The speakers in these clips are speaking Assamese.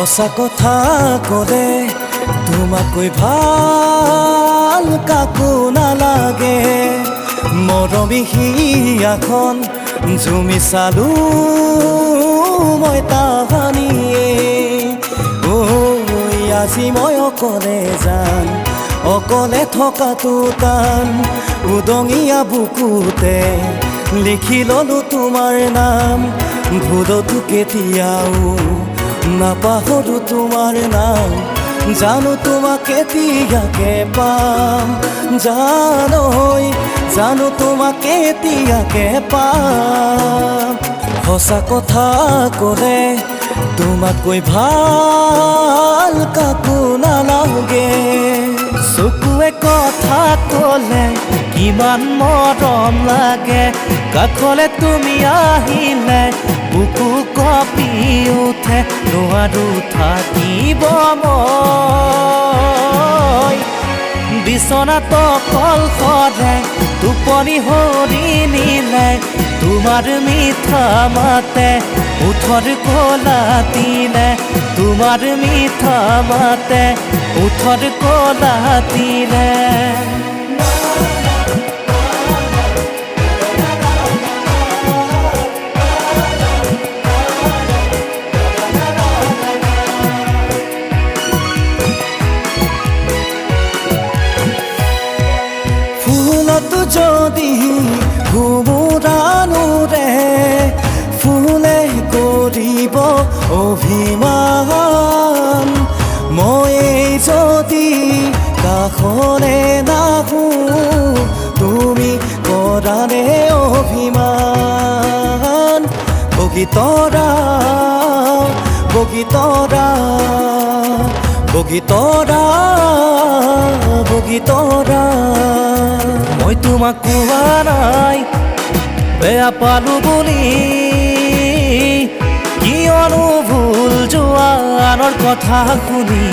সঁচা কথা ক'লে তোমাকৈ ভাল কাকো নালাগে। মৰমী হিয়াখন জুমি চালো মই তাহানিয়ে। আজি মই অকলে যাম, অকলে থকাটো টান। উদঙীয়া বুকুতে লিখি ললো তোমাৰ নাম। ভুলতো কেতিয়াও নাপাহৰো তোমাৰ নাম। জানো তোমাক কেতিয়াকে পাম, জানো তোমাক কেতিয়াকে পাম। সঁচা কথা ক'লে তোমাকৈ ভাল কাকো নালাগে। চকুৱে কথা ক'লে কিমান মৰম লাগে। কাষলে তুমি আহিলে বুকু কঁপি উঠে। নোৱাৰো থাকিব মই বিচনাত অকলশৰে। টোপনি হৰি নিলে তোমাৰ মিঠা মাতে। ওঠৰ কলা দিলে তোমাৰ মিঠা মাতে। ওঠৰ কলা দিলে ফুলতো যদি ঘুমুৰানোৰে ফুলে কৰিব অভিমান। মই যদি কাষলে নাহো তুমি কৰানে অভিমান। বগীতৰা বগীতৰা বগীতৰা বগীতৰা। মই তোমাক কোৱা নাই বেয়া পালো বুলি। কিয়নো ভুল যোৱা আনৰ কথা শুনি।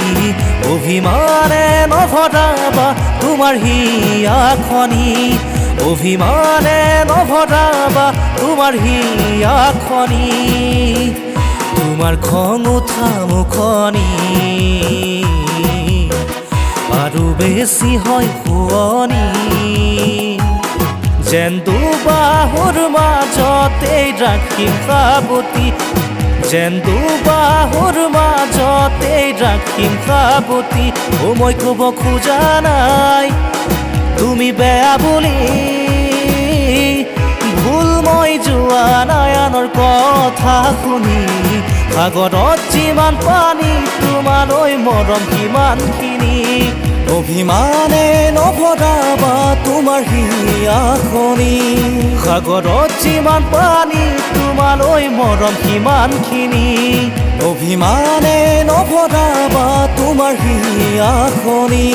অভিমানে নভৰাবা তোমাৰ হিয়াখনি। অভিমানে নভৰাবা তোমাৰ হিয়াখনি। তোমাৰ খং উঠা মুখনি আৰু বেছি হয় শুৱনি। যেন দুবাহুৰ মাজতে ৰাখিম সাৱটি। যেন দুবাহুৰ মাজতে ৰাখিম সাৱটি। মই ক'ব খোজা নাই তুমি বেয়া বুলি। ভুল মই যোৱা নাই আনৰ কথা শুনি। সাগৰত যিমান পানী তোমালৈ মৰম কিমানখিনি। অভিমানে নভৰাবা তোমাৰ হিয়াখনি। সাগৰত যিমান পানী তোমালৈ মৰম কিমানখিনি। অভিমানে নভৰাবা তোমাৰ হিয়াখনি।